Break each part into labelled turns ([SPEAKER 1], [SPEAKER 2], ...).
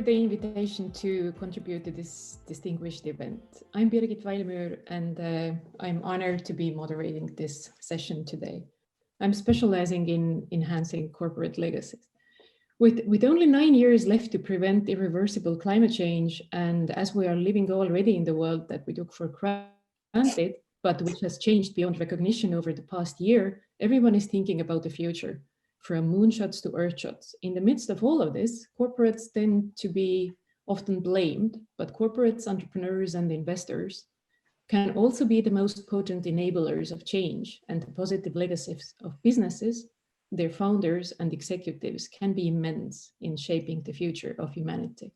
[SPEAKER 1] the invitation to contribute to this distinguished event. I'm Birgit Weilmüür, and I'm honored to be moderating this session today. I'm specializing in enhancing corporate legacies. With only 9 years left to prevent irreversible climate change, and as we are living already in the world that we took for granted, but which has changed beyond recognition over the past year, everyone is thinking about the future. From moonshots to earthshots. In the midst of all of this, corporates tend to be often blamed, but corporates, entrepreneurs, and investors can also be the most potent enablers of change, and the positive legacies of businesses, their founders and executives can be immense in shaping the future of humanity.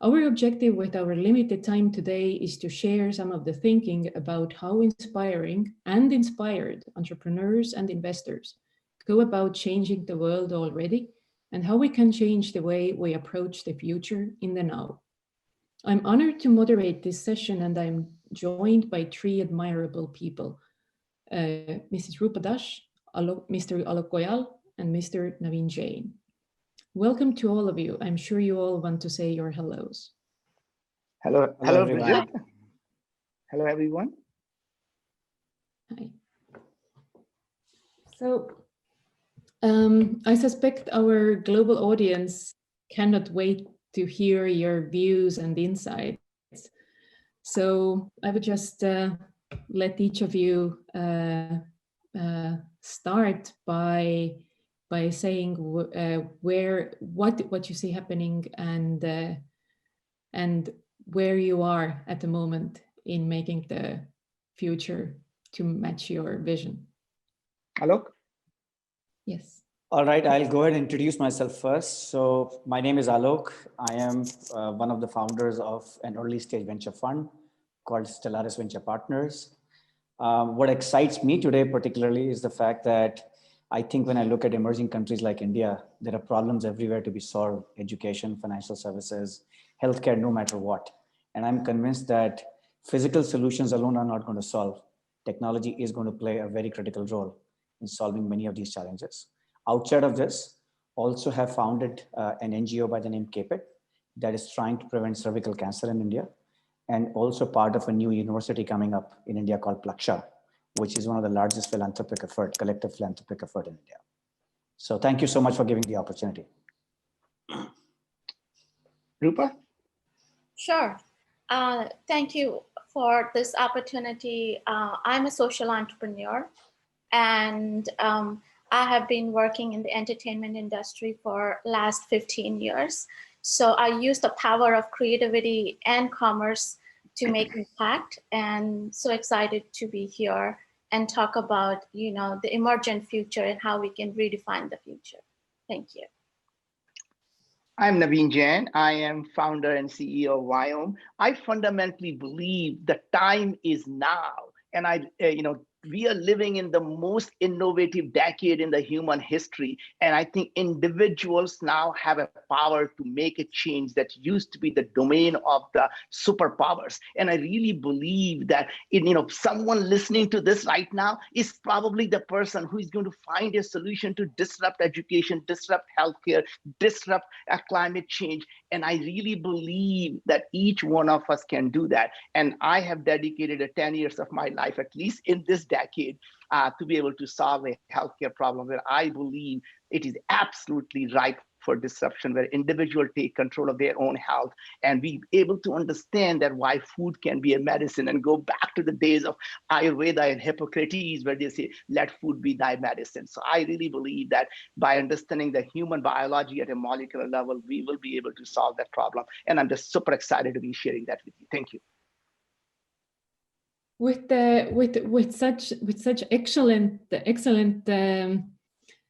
[SPEAKER 1] Our objective with our limited time today is to share some of the thinking about how inspiring and inspired entrepreneurs and investors go about changing the world already, and how we can change the way we approach the future in the now. I'm honored to moderate this session, and I'm joined by three admirable people, Mrs. Rupa Das, Mr. Alok Goyal, and Mr. Naveen Jain. Welcome to all of you. I'm sure you all want to say your hellos.
[SPEAKER 2] Hello Bridget. Hello, everyone.
[SPEAKER 1] Hi. So, I suspect our global audience cannot wait to hear your views and insights. So I would just let each of you start by saying what you see happening and where you are at the moment in making the future to match your vision.
[SPEAKER 2] Alok?
[SPEAKER 1] Yes.
[SPEAKER 3] All right, I'll go ahead and introduce myself first. So my name is Alok. I am one of the founders of an early stage venture fund called Stellaris Venture Partners. What excites me today particularly is the fact that I think when I look at emerging countries like India, there are problems everywhere to be solved: education, financial services, healthcare, no matter what. And I'm convinced that physical solutions alone are not going to solve. Technology is going to play a very critical role in solving many of these challenges. Outside of this, also have founded an NGO by the name CAPIT that is trying to prevent cervical cancer in India, and also part of a new university coming up in India called Plaksha, which is one of the largest collective philanthropic effort in India. So thank you so much for giving the opportunity.
[SPEAKER 2] Rupa?
[SPEAKER 4] Sure. Thank you for this opportunity. I'm a social entrepreneur, and I have been working in the entertainment industry for last 15 years. So I use the power of creativity and commerce to make impact, and so excited to be here and talk about, the emergent future and how we can redefine the future. Thank you.
[SPEAKER 2] I'm Naveen Jain. I am founder and CEO of Wyome. I fundamentally believe the time is now. And we are living in the most innovative decade in the human history. And I think individuals now have a power to make a change that used to be the domain of the superpowers. And I really believe that someone listening to this right now is probably the person who is going to find a solution to disrupt education, disrupt healthcare, disrupt climate change. And I really believe that each one of us can do that. And I have dedicated 10 years of my life, at least in this decade, to be able to solve a healthcare problem where I believe it is absolutely ripe for disruption, where individuals take control of their own health and be able to understand that why food can be a medicine, and go back to the days of Ayurveda and Hippocrates, where they say, let food be thy medicine. So I really believe that by understanding the human biology at a molecular level, we will be able to solve that problem. And I'm just super excited to be sharing that with you. Thank you.
[SPEAKER 1] With such excellent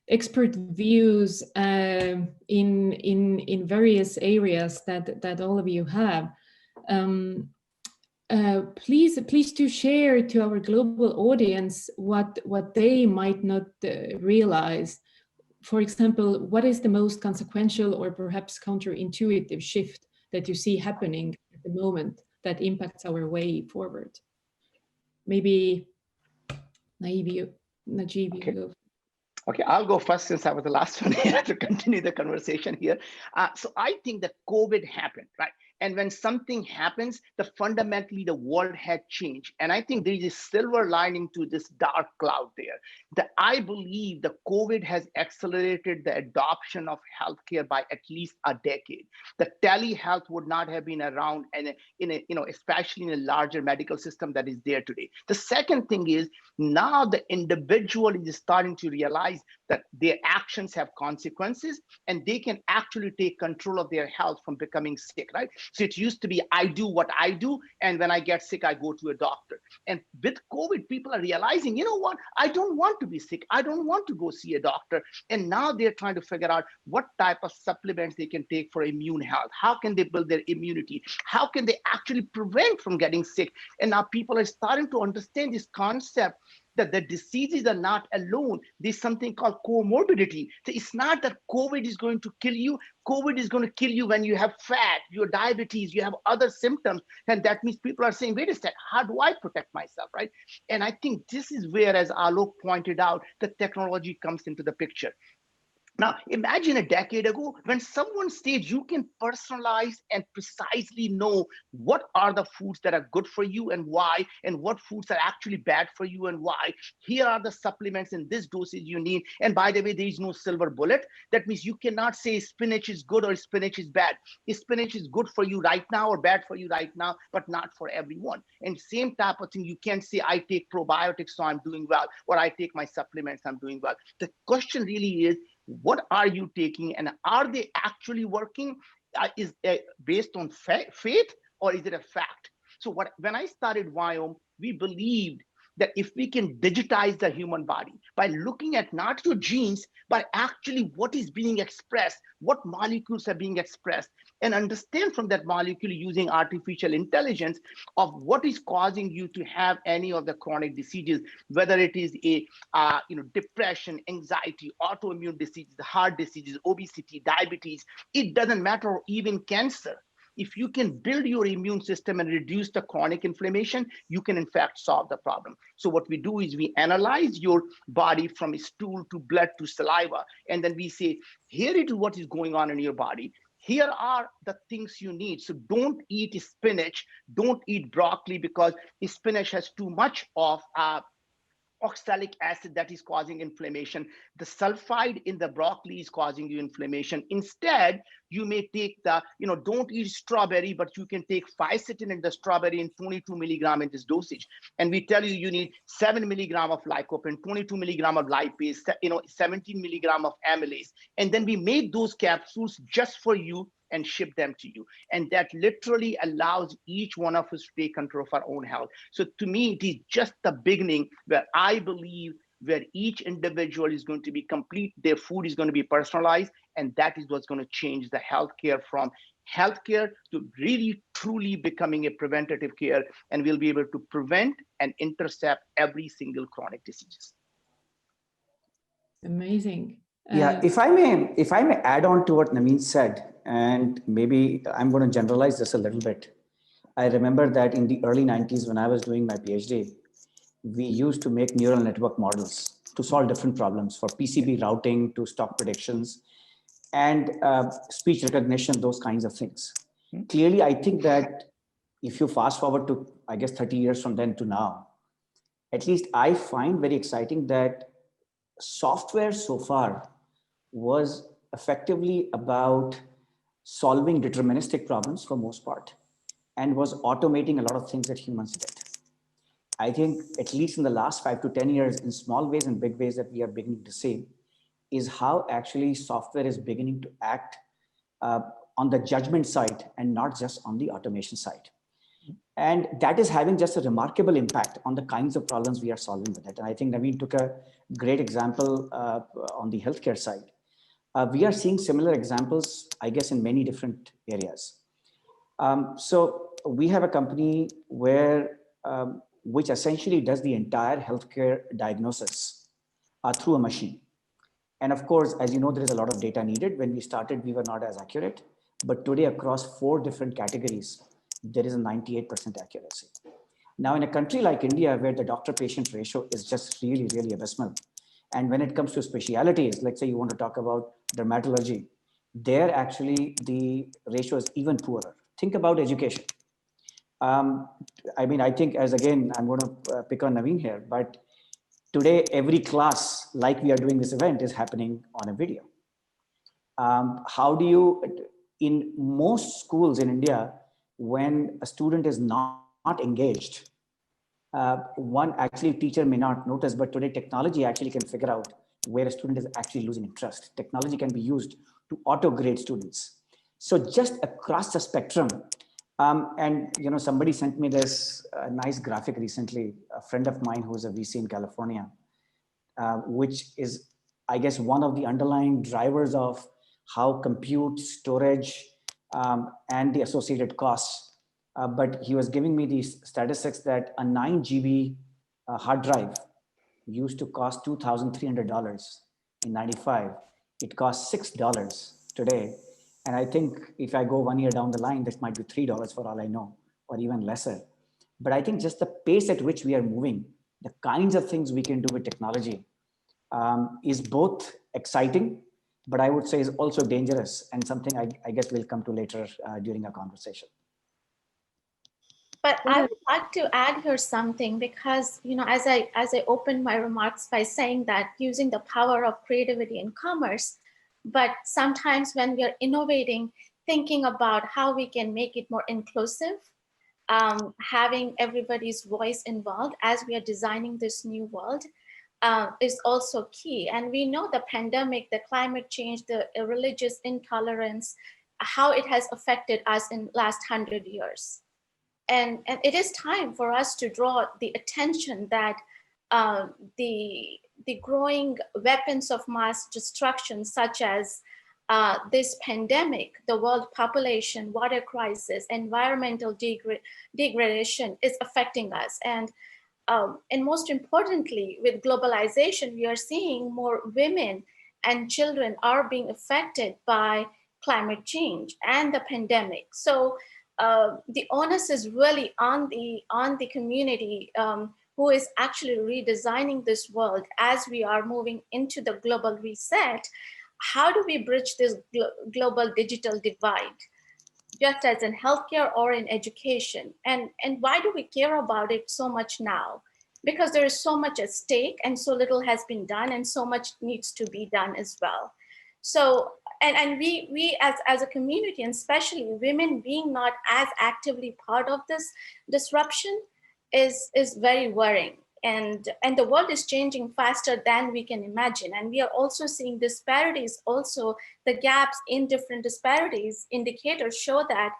[SPEAKER 1] expert views in various areas that all of you have, please do share to our global audience what they might not realize. For example, what is the most consequential or perhaps counterintuitive shift that you see happening at the moment that impacts our way forward? Maybe Najib,
[SPEAKER 2] okay.
[SPEAKER 1] you go.
[SPEAKER 2] Okay, I'll go first since I was the last one here to continue the conversation here. So I think that COVID happened, right? And when something happens, fundamentally the world had changed. And I think there is a silver lining to this dark cloud there. That I believe the COVID has accelerated the adoption of healthcare by at least a decade. The telehealth would not have been around, and especially in a larger medical system that is there today. The second thing is now the individual is starting to realize that their actions have consequences and they can actually take control of their health from becoming sick, right? So it used to be, I do what I do, and when I get sick, I go to a doctor. And with COVID, people are realizing, you know what, I don't want to be sick. I don't want to go see a doctor. And now they're trying to figure out what type of supplements they can take for immune health. How can they build their immunity? How can they actually prevent from getting sick? And now people are starting to understand this concept that the diseases are not alone. There's something called comorbidity. So it's not that COVID is going to kill you. COVID is going to kill you when you have fat, your diabetes, you have other symptoms. And that means people are saying, wait a second, how do I protect myself, right? And I think this is where, as Alok pointed out, the technology comes into the picture. Now, imagine a decade ago when someone said you can personalize and precisely know what are the foods that are good for you and why, and what foods are actually bad for you and why. Here are the supplements in this dosage you need. And by the way, there is no silver bullet. That means you cannot say spinach is good or spinach is bad. Spinach is good for you right now or bad for you right now, but not for everyone. And same type of thing, you can't say I take probiotics, so I'm doing well, or I take my supplements, I'm doing well. The question really is, what are you taking, and are they actually working? Is based on faith, or is it a fact? So when I started Viome, we believed that if we can digitize the human body by looking at not your genes, but actually what is being expressed, what molecules are being expressed, and understand from that molecule using artificial intelligence of what is causing you to have any of the chronic diseases, whether it is a depression, anxiety, autoimmune diseases, heart diseases, obesity, diabetes, it doesn't matter, or even cancer. If you can build your immune system and reduce the chronic inflammation, you can in fact solve the problem. So what we do is we analyze your body from stool to blood to saliva, and then we say, here it is what is going on in your body. Here are the things you need. So don't eat spinach, don't eat broccoli, because spinach has too much of oxalic acid that is causing inflammation. The sulfide in the broccoli is causing you inflammation. Instead, you may take don't eat strawberry, but you can take fisetin in the strawberry in 22 milligram in this dosage. And we tell you, you need 7 milligram of lycopene, 22 milligram of lipase, 17 milligram of amylase. And then we make those capsules just for you and ship them to you. And that literally allows each one of us to take control of our own health. So to me, it is just the beginning where I believe where each individual is going to be complete, their food is going to be personalized, and that is what's going to change the healthcare from healthcare to really truly becoming a preventative care, and we'll be able to prevent and intercept every single chronic disease.
[SPEAKER 1] Amazing.
[SPEAKER 3] Yeah, if I may add on to what Naveen said, and maybe I'm going to generalize this a little bit. I remember that in the early 90s when I was doing my PhD, we used to make neural network models to solve different problems, for PCB routing to stock predictions and speech recognition, those kinds of things. Clearly, I think that if you fast forward to, I guess, 30 years from then to now, at least I find very exciting that software so far was effectively about solving deterministic problems for most part, and was automating a lot of things that humans did. I think at least in the last 5 to 10 years, in small ways and big ways that we are beginning to see, is how actually software is beginning to act on the judgment side and not just on the automation side. And that is having just a remarkable impact on the kinds of problems we are solving with it. And I think Naveen took a great example on the healthcare side. We are seeing similar examples, I guess, in many different areas. So we have a company where, which essentially does the entire healthcare diagnosis through a machine. And of course, as you know, there is a lot of data needed. When we started, we were not as accurate, but today across 4 different categories, there is a 98% accuracy. Now, in a country like India, where the doctor-patient ratio is just really, really abysmal, And when it comes to specialities, let's say you want to talk about dermatology, there actually the ratio is even poorer. Think about education. I mean, I think as again, I'm going to pick on Naveen here, but today every class, like we are doing this event, is happening on a video. How do you, in most schools in India, when a student is not engaged, one actually teacher may not notice, but today technology actually can figure out where a student is actually losing interest. Technology can be used to auto grade students. So just across the spectrum, and you know, somebody sent me this nice graphic recently, a friend of mine who's a VC in California, which is, I guess, one of the underlying drivers of how compute, storage, and the associated costs. But he was giving me these statistics that a 9 GB hard drive used to cost $2,300 in 95. It costs $6 today. And I think if I go 1 year down the line, this might be $3 for all I know, or even lesser. But I think just the pace at which we are moving, the kinds of things we can do with technology is both exciting, but I would say is also dangerous, and something I guess we'll come to later during our conversation.
[SPEAKER 4] But I would like to add here something, because, you know, as I opened my remarks by saying that using the power of creativity in commerce, but sometimes when we are innovating, thinking about how we can make it more inclusive, having everybody's voice involved as we are designing this new world is also key. And we know the pandemic, the climate change, the religious intolerance, how it has affected us in last 100 years. And it is time for us to draw the attention that the growing weapons of mass destruction, such as this pandemic, the world population, water crisis, environmental degradation is affecting us. And most importantly, with globalization, we are seeing more women and children are being affected by climate change and the pandemic. So the onus is really on the community who is actually redesigning this world as we are moving into the global reset. How do we bridge this global digital divide, just as in healthcare or in education? And why do we care about it so much now? Because there is so much at stake and so little has been done, and so much needs to be done as well. So, and we as a community, and especially women being not as actively part of this disruption is very worrying. And the world is changing faster than we can imagine. And we are also seeing disparities, also the gaps in different disparities. Indicators show that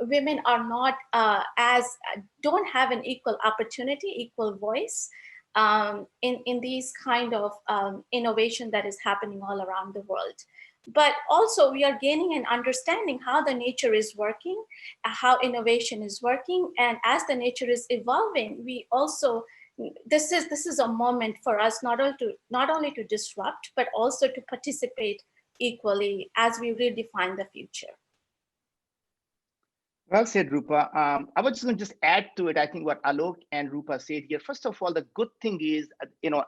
[SPEAKER 4] women are not don't have an equal opportunity, equal voice in these kind of innovation that is happening all around the world. But also we are gaining an understanding how the nature is working, how innovation is working. And as the nature is evolving, we also, this is a moment for us not only to disrupt, but also to participate equally as we redefine the future.
[SPEAKER 2] Well said, Rupa. I was just going to just add to it, I think, what Alok and Rupa said here. First of all, the good thing is,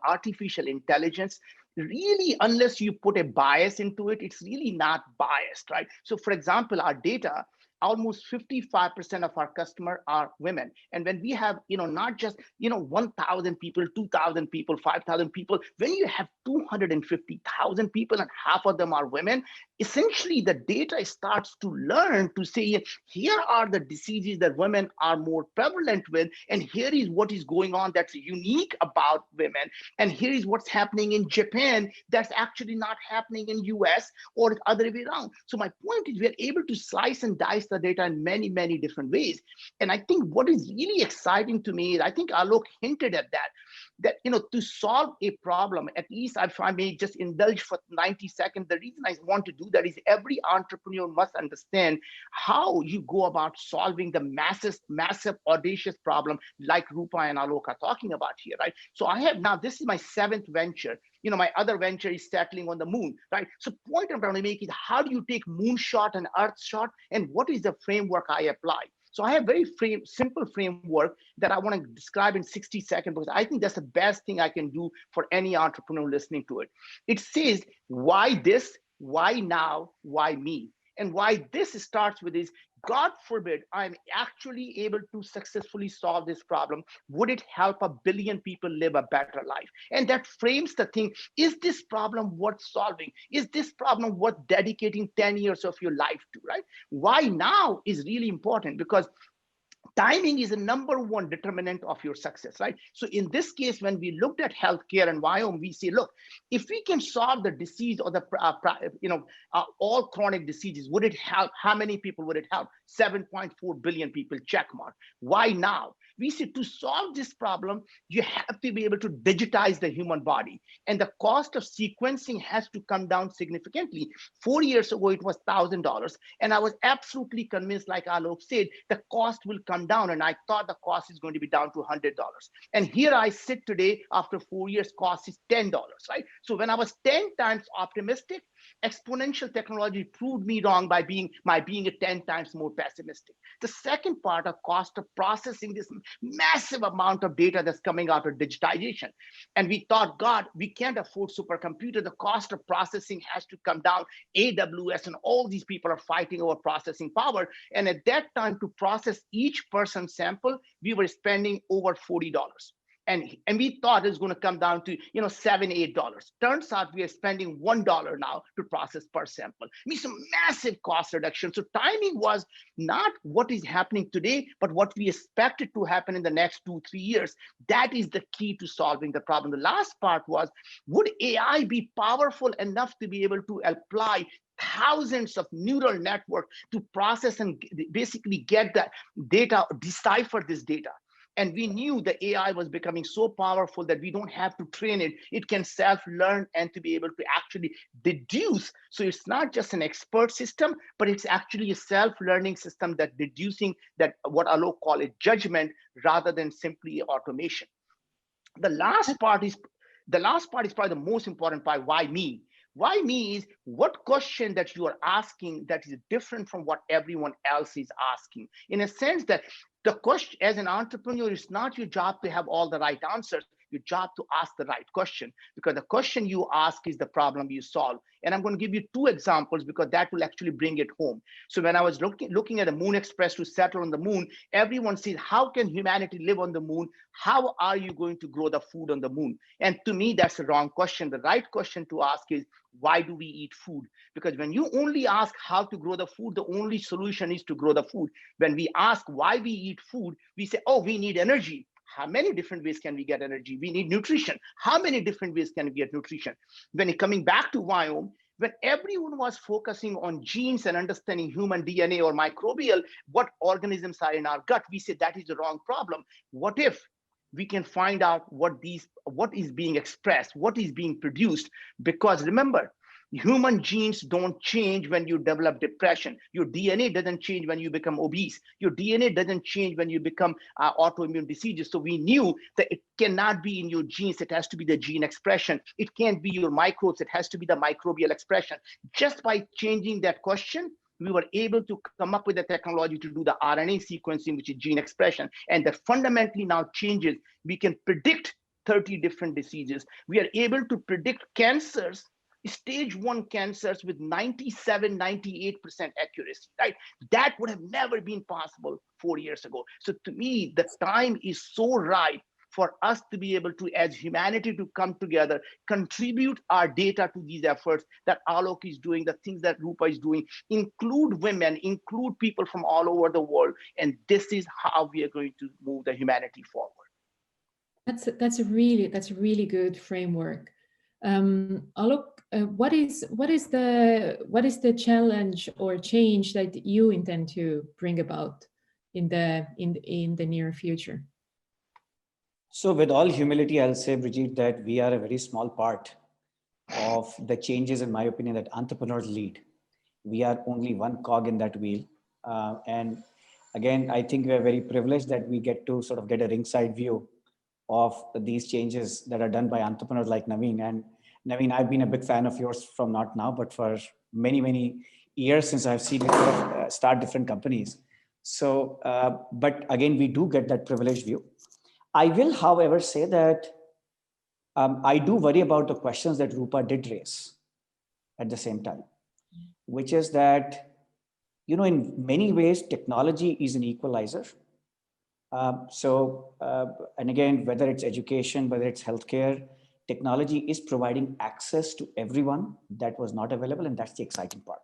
[SPEAKER 2] artificial intelligence, really, unless you put a bias into it, it's really not biased, right? So for example, our data, almost 55% of our customers are women. And when we have, not just, 1,000 people, 2,000 people, 5,000 people, when you have 250,000 people and half of them are women, essentially the data starts to learn to say, here are the diseases that women are more prevalent with, and here is what is going on that's unique about women, and here is what's happening in Japan that's actually not happening in US or the other way around. So my point is, we are able to slice and dice the data in many, many different ways. And I think what is really exciting to me is, I think Alok hinted at that, to solve a problem, at least if I may just indulge for 90 seconds, the reason I want to do that is every entrepreneur must understand how you go about solving the massive, audacious problem like Rupa and Alok are talking about here, right? So I have now, this is my 7th venture. My other venture is settling on the moon, right? So point I'm trying to make is, how do you take moonshot and earth shot, and what is the framework I apply? So I have very simple framework that I want to describe in 60 seconds, because I think that's the best thing I can do for any entrepreneur listening to it. It says, why this, why now, why me? And why this starts with is, God forbid I'm actually able to successfully solve this problem, would it help 1 billion people live a better life? And that frames the thing, is this problem worth solving? Is this problem worth dedicating 10 years of your life to, right? Why now is really important, because timing is the #1 determinant of your success, right? So in this case, when we looked at healthcare and Wyoming, we say, look, if we can solve the disease or the, all chronic diseases, would it help? How many people would it help? 7.4 billion people, check mark. Why now? We say to solve this problem, you have to be able to digitize the human body. And the cost of sequencing has to come down significantly. 4 years ago, it was $1,000. And I was absolutely convinced, like Alok said, the cost will come down. And I thought the cost is going to be down to $100. And here I sit today, after 4 years, cost is $10, right? So when I was 10 times optimistic, exponential technology proved me wrong by being 10 times more pessimistic. The second part of cost of processing this massive amount of data that's coming out of digitization. And we thought, God, we can't afford supercomputer. The cost of processing has to come down. AWS and all these people are fighting over processing power. And at that time, to process each person's sample, we were spending over $40. And we thought it was going to come down to $7, $8. Turns out we are spending $1 now to process per sample. Means some massive cost reduction. So timing was not what is happening today, but what we expected to happen in the next 2-3 years. That is the key to solving the problem. The last part was, would AI be powerful enough to be able to apply thousands of neural networks to process and basically get that data, decipher this data? And we knew the AI was becoming so powerful that we don't have to train it. It can self-learn and to be able to actually deduce. So it's not just an expert system, but it's actually a self-learning system that deducing that what Alok call it judgment rather than simply automation. The last part is probably the most important part. Why me? Why me is, what question that you are asking that is different from what everyone else is asking, in a sense that the question as an entrepreneur, it's not your job to have all the right answers. Your job to ask the right question, because the question you ask is the problem you solve. And I'm going to give you 2 examples because that will actually bring it home. So when I was looking at the Moon Express to settle on the moon, everyone says, how can humanity live on the moon? How are you going to grow the food on the moon? And to me, that's the wrong question. The right question to ask is, why do we eat food? Because when you only ask how to grow the food, the only solution is to grow the food. When we ask why we eat food, we say, oh, we need energy. How many different ways can we get energy? We need nutrition. How many different ways can we get nutrition? When coming back to Wyoming, when everyone was focusing on genes and understanding human DNA or microbial, what organisms are in our gut, we said that is the wrong problem. What if we can find out what is being expressed, what is being produced? Because remember, human genes don't change when you develop depression. Your DNA doesn't change when you become obese. Your DNA doesn't change when you become autoimmune diseases. So we knew that it cannot be in your genes. It has to be the gene expression. It can't be your microbes. It has to be the microbial expression. Just by changing that question, we were able to come up with the technology to do the RNA sequencing, which is gene expression. And that fundamentally now changes. We can predict 30 different diseases. We are able to predict cancers, stage 1 cancers with 97, 98% accuracy, right? That would have never been possible 4 years ago. So to me, the time is so right for us to be able to, as humanity, to come together, contribute our data to these efforts that Alok is doing, the things that Rupa is doing, include women, include people from all over the world. And this is how we are going to move the humanity forward.
[SPEAKER 1] That's a really good framework. Alok, what is the challenge or change that you intend to bring about in the near future?
[SPEAKER 3] So with all humility, I'll say, Brigitte, that we are a very small part of the changes, in my opinion, that entrepreneurs lead. We are only one cog in that wheel. And again, I think we're very privileged that we get to sort of get a ringside view of these changes that are done by entrepreneurs like Naveen. And Naveen, I've been a big fan of yours from not now, but for many, many years since I've seen you sort of start different companies. So, but again, we do get that privileged view. I will, however, say that I do worry about the questions that Rupa did raise at the same time, which is that, you know, in many ways, technology is an equalizer. And again, whether it's education, whether it's healthcare, technology is providing access to everyone that was not available, and that's the exciting part.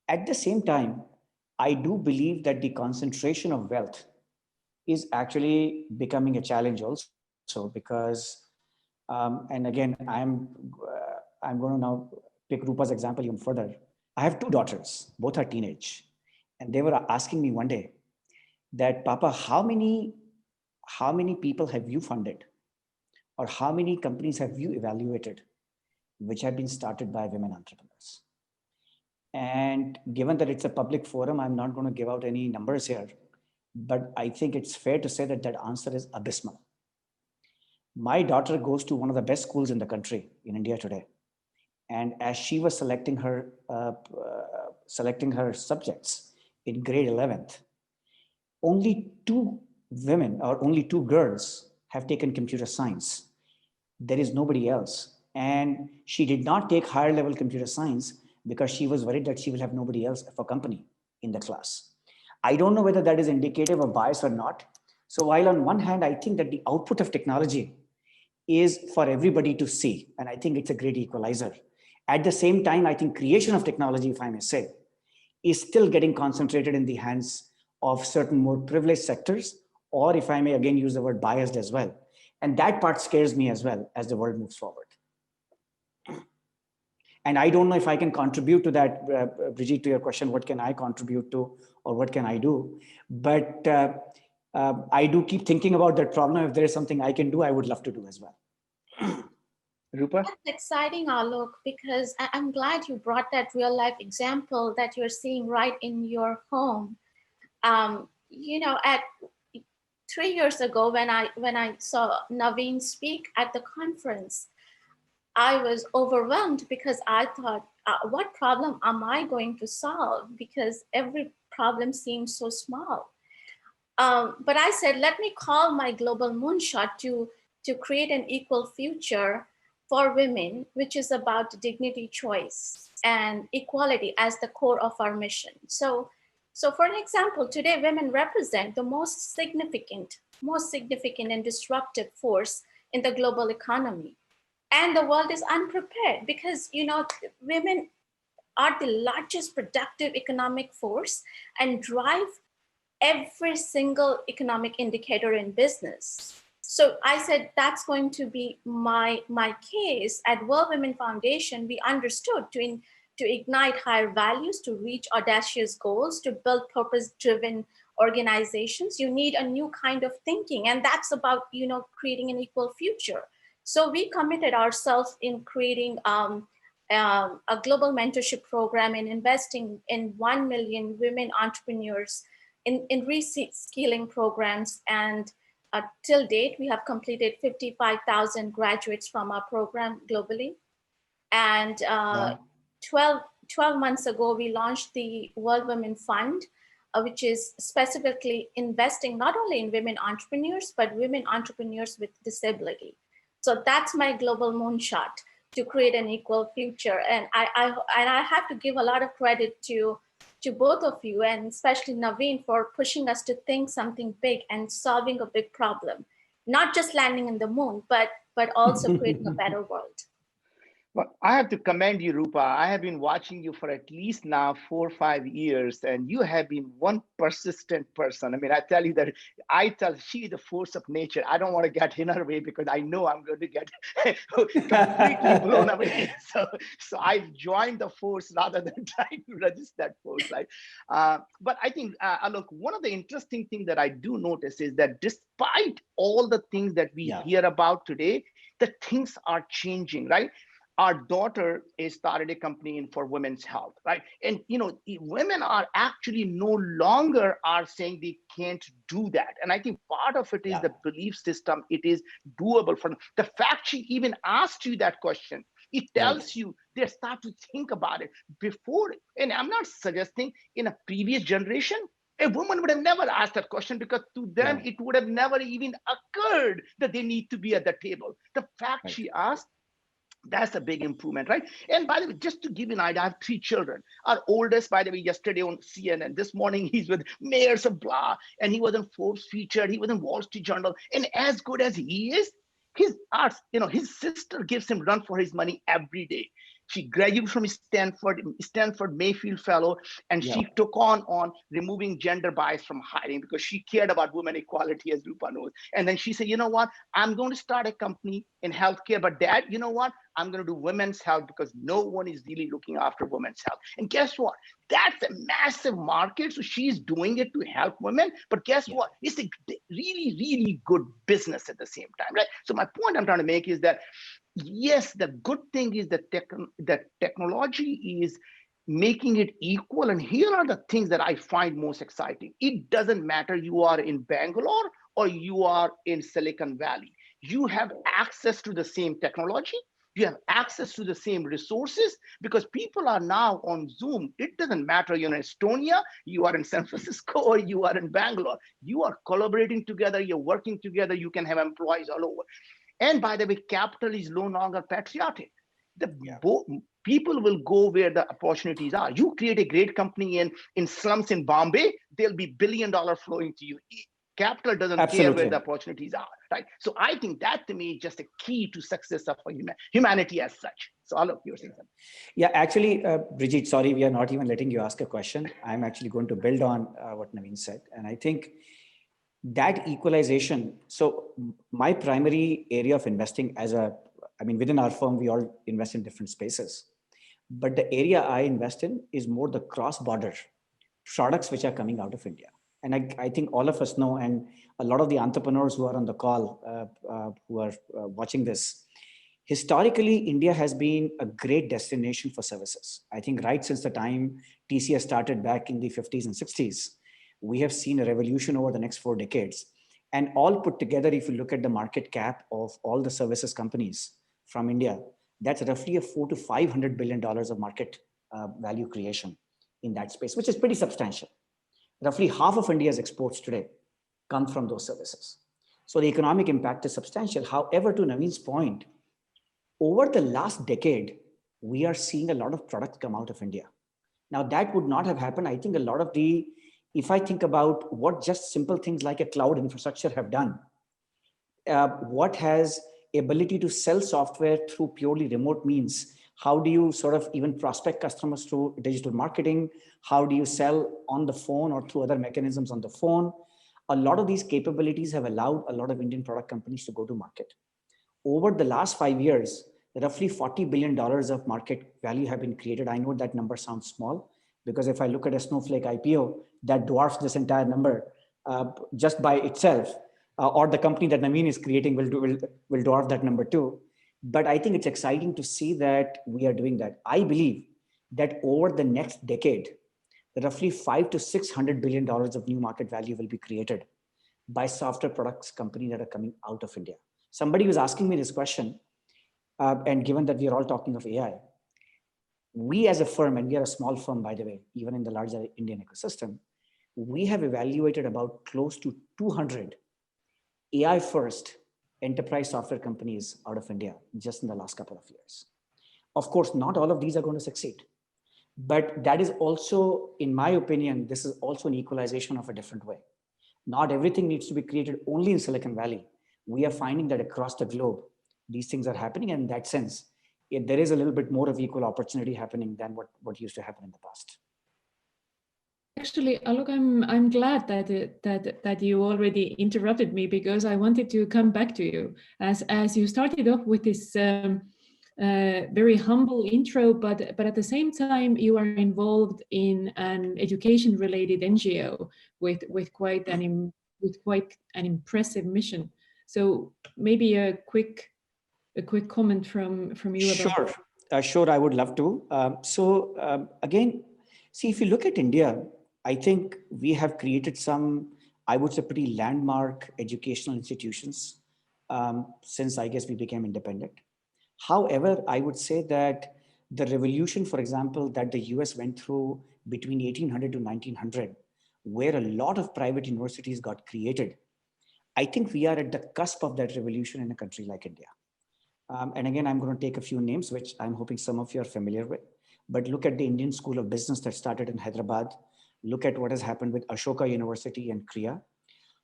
[SPEAKER 3] At the same time, I do believe that the concentration of wealth is actually becoming a challenge also, because, and again, I'm going to now pick Rupa's example even further. I have two daughters, both are teenage, and they were asking me one day that, Papa, how many people have you funded, or how many companies have you evaluated which have been started by women entrepreneurs? And given that it's a public forum, I'm not going to give out any numbers here, but I think it's fair to say that that answer is abysmal. My daughter goes to one of the best schools in the country, in India today. And as she was selecting her subjects in grade 11th, only 2 women or only 2 girls have taken computer science. There is nobody else. And she did not take higher level computer science because she was worried that she will have nobody else for company in the class. I don't know whether that is indicative of bias or not. So while on one hand, I think that the output of technology is for everybody to see, and I think it's a great equalizer. At the same time, I think creation of technology, if I may say, is still getting concentrated in the hands of certain more privileged sectors, or if I may again use the word biased as well. And that part scares me as well as the world moves forward. And I don't know if I can contribute to that, Brigitte, to your question, what can I contribute to, or what can I do? But I do keep thinking about that problem. If there is something I can do, I would love to do as well.
[SPEAKER 2] Rupa?
[SPEAKER 4] That's exciting, Alok, because I'm glad you brought that real life example that you're seeing right in your home. You know, at 3 years ago, when I saw Naveen speak at the conference, I was overwhelmed because I thought, what problem am I going to solve? Because every problem seems so small. But I said, let me call my global moonshot to create an equal future for women, which is about dignity, choice, and equality as the core of our mission. So for an example, today women represent the most significant and disruptive force in the global economy. And the world is unprepared because, you know, women are the largest productive economic force and drive every single economic indicator in business. So I said, that's going to be my case. At World Women Foundation, we understood to ignite higher values, to reach audacious goals, to build purpose-driven organizations, you need a new kind of thinking. And that's about, you know, creating an equal future. So we committed ourselves in creating a global mentorship program and investing in 1 million women entrepreneurs in reskilling programs. And till date, we have completed 55,000 graduates from our program globally. And 12 months ago, we launched the World Women Fund, which is specifically investing not only in women entrepreneurs, but women entrepreneurs with disability. So that's my global moonshot, to create an equal future. And I have to give a lot of credit to both of you, and especially Naveen, for pushing us to think something big and solving a big problem, not just landing in the moon, but also creating a better world.
[SPEAKER 2] Well, I have to commend you, Rupa. I have been watching you for at least now 4 or 5 years, and you have been one persistent person. I mean, I tell you that she is the force of nature. I don't want to get in her way because I know I'm going to get completely blown away. So I've joined the force rather than trying to resist that force, right? But I think, look, one of the interesting things that I do notice is that despite all the things that we hear about today, the things are changing, right? Our daughter has started a company for women's health, right? And you know, women are actually no longer are saying they can't do that. And I think part of it is the belief system. It is doable. For the fact she even asked you that question, it tells you they start to think about it before. And I'm not suggesting in a previous generation, A woman would have never asked that question because to them, it would have never even occurred that they need to be at the table. The fact she asked, that's a big improvement, right? And by the way, just to give you an idea, I have 3 children. Our oldest, by the way, yesterday on CNN, this morning he's with mayors of blah, and he was in Forbes featured, he was in Wall Street Journal. And as good as he is, his arts, his sister gives him run for his money every day. She graduated from Stanford Mayfield Fellow, and she took on removing gender bias from hiring because she cared about women equality, as Rupa knows. And then she said, you know what? I'm going to start a company in healthcare, but Dad, you know what? I'm going to do women's health because no one is really looking after women's health. And guess what? That's a massive market. So she's doing it to help women. But guess what? It's a really, really good business at the same time, right? So my point I'm trying to make is that, yes, the good thing is that technology is making it equal. And here are the things that I find most exciting. It doesn't matter you are in Bangalore or you are in Silicon Valley. You have access to the same technology. You have access to the same resources because people are now on Zoom. It doesn't matter you're in Estonia, you are in San Francisco, or you are in Bangalore. You are collaborating together, you're working together, you can have employees all over. And by the way, capital is no longer patriotic. People will go where the opportunities are. You create a great company in slums in Bombay, there'll be $1 billion flowing to you. Capital doesn't care where the opportunities are, right? So I think that to me is just a key to success of humanity as such. So Alok, you're saying something.
[SPEAKER 3] Yeah, actually, Bridget, sorry, we are not even letting you ask a question. I'm actually going to build on what Naveen said. And I think that equalization, so my primary area of investing within our firm, we all invest in different spaces. But the area I invest in is more the cross-border products which are coming out of India. And I think all of us know, and a lot of the entrepreneurs who are on the call, who are watching this, historically, India has been a great destination for services. I think right since the time TCS started back in the 50s and 60s, we have seen a revolution over the next 4 decades. And all put together, if you look at the market cap of all the services companies from India, that's roughly a $400 to $500 billion of market value creation in that space, which is pretty substantial. Roughly half of India's exports today come from those services. So the economic impact is substantial. However, to Naveen's point, over the last decade, we are seeing a lot of products come out of India. Now that would not have happened. I think a lot of if I think about what just simple things like a cloud infrastructure have done, what has ability to sell software through purely remote means, how do you sort of even prospect customers through digital marketing? How do you sell on the phone or through other mechanisms on the phone? A lot of these capabilities have allowed a lot of Indian product companies to go to market. Over the last 5 years, roughly $40 billion of market value have been created. I know that number sounds small because if I look at a Snowflake IPO, that dwarfs this entire number just by itself, or the company that Naveen is creating will dwarf that number too. But I think it's exciting to see that we are doing that. I believe that over the next decade, roughly $500 to $600 billion of new market value will be created by software products companies that are coming out of India. Somebody was asking me this question, and given that we are all talking of AI, we as a firm, and we are a small firm, by the way, even in the larger Indian ecosystem, we have evaluated about close to 200 AI first enterprise software companies out of India just in the last couple of years. Of course, not all of these are going to succeed, but that is also, in my opinion, this is also an equalization of a different way. Not everything needs to be created only in Silicon Valley. We are finding that across the globe, these things are happening. And in that sense, there is a little bit more of equal opportunity happening than what used to happen in the past.
[SPEAKER 1] Actually, Alok, I'm glad that you already interrupted me because I wanted to come back to you as you started off with this very humble intro, but at the same time you are involved in an education-related NGO with quite an impressive mission. So maybe a quick comment from you about.
[SPEAKER 3] Sure, I would love to. Again, see, if you look at India, I think we have created some, I would say, pretty landmark educational institutions since I guess we became independent. However, I would say that the revolution, for example, that the US went through between 1800 to 1900 where a lot of private universities got created. I think we are at the cusp of that revolution in a country like India. And again, I'm going to take a few names, which I'm hoping some of you are familiar with. But look at the Indian School of Business that started in Hyderabad. Look at what has happened with Ashoka University and Kriya.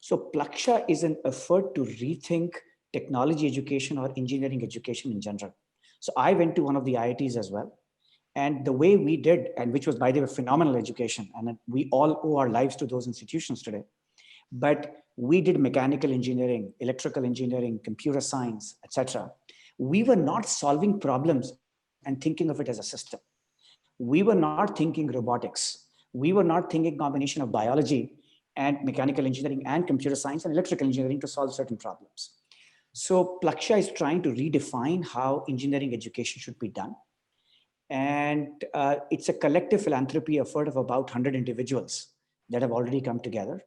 [SPEAKER 3] So Plaksha is an effort to rethink technology education or engineering education in general. So I went to one of the IITs as well. And the way we did, and which was by the way, phenomenal education, and we all owe our lives to those institutions today. But we did mechanical engineering, electrical engineering, computer science, etc. We were not solving problems and thinking of it as a system. We were not thinking robotics. We were not thinking combination of biology and mechanical engineering and computer science and electrical engineering to solve certain problems. So Plaksha is trying to redefine how engineering education should be done. And it's a collective philanthropy effort of about 100 individuals that have already come together.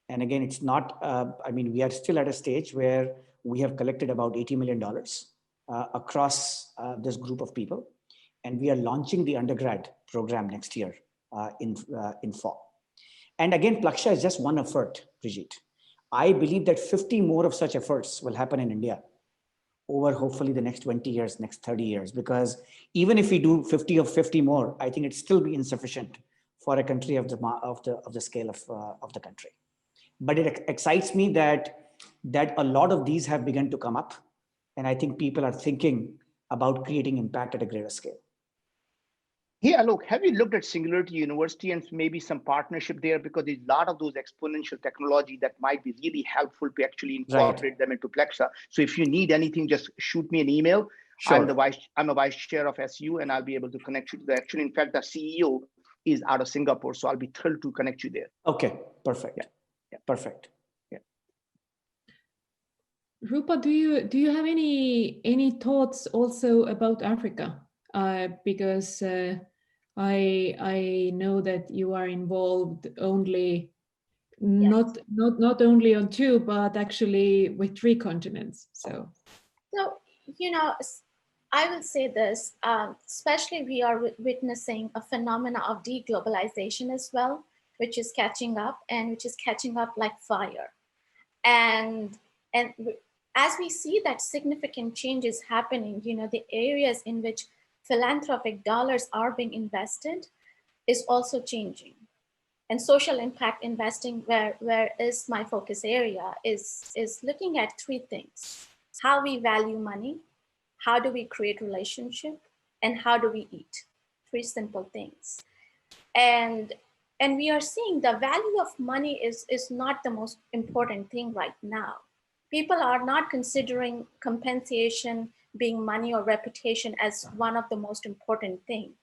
[SPEAKER 3] And again, it's not, I mean, we are still at a stage where we have collected about $80 million across this group of people. And we are launching the undergrad program next year in fall. And again, Plaksha is just one effort, Brigitte. I believe that 50 more of such efforts will happen in India over hopefully the next 20 years, next 30 years, because even if we do 50 of 50 more, I think it'd still be insufficient for a country of the scale of the country. But it excites me that a lot of these have begun to come up. And I think people are thinking about creating impact at a greater scale.
[SPEAKER 2] Yeah, look, have you looked at Singularity University and maybe some partnership there? Because there's a lot of those exponential technology that might be really helpful to actually incorporate them into Plexa. So if you need anything, just shoot me an email.
[SPEAKER 3] Sure.
[SPEAKER 2] I'm a vice chair of SU, and I'll be able to connect you to the actually. In fact, the CEO is out of Singapore, so I'll be thrilled to connect you there.
[SPEAKER 3] Okay, perfect. Yeah. Perfect. Yeah.
[SPEAKER 1] Rupa, do you have any thoughts also about Africa? Because I know that you are involved only not only on two, but actually with 3 continents. So
[SPEAKER 4] you know, I will say this, especially we are witnessing a phenomena of deglobalization as well, which is catching up and which is catching up like fire. And as we see that significant changes happening, you know, the areas in which philanthropic dollars are being invested is also changing. And social impact investing, where is my focus area, is looking at 3 things: how we value money, how do we create relationship, and how do we eat? 3 simple things. And we are seeing the value of money is not the most important thing right now. People are not considering compensation, being money or reputation, as one of the most important things.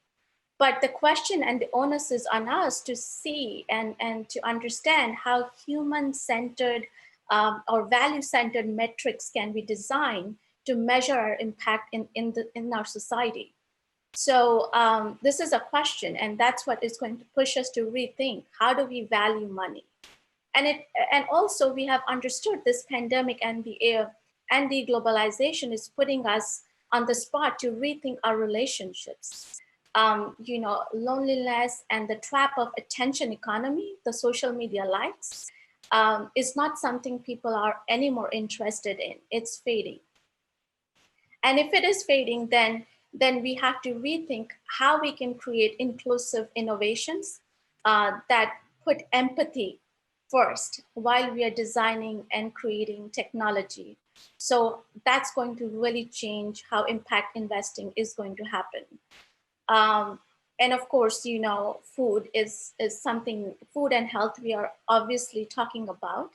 [SPEAKER 4] But the question and the onus is on us to see and to understand how human-centered or value-centered metrics can be designed to measure our impact in our society. So this is a question, and that's what is going to push us to rethink, how do we value money? And also we have understood this pandemic and the globalization is putting us on the spot to rethink our relationships. You know, loneliness and the trap of attention economy, the social media likes, is not something people are any more interested in. It's fading. And if it is fading, then we have to rethink how we can create inclusive innovations that put empathy first while we are designing and creating technology. So that's going to really change how impact investing is going to happen. And of course, you know, food is something, food and health we are obviously talking about.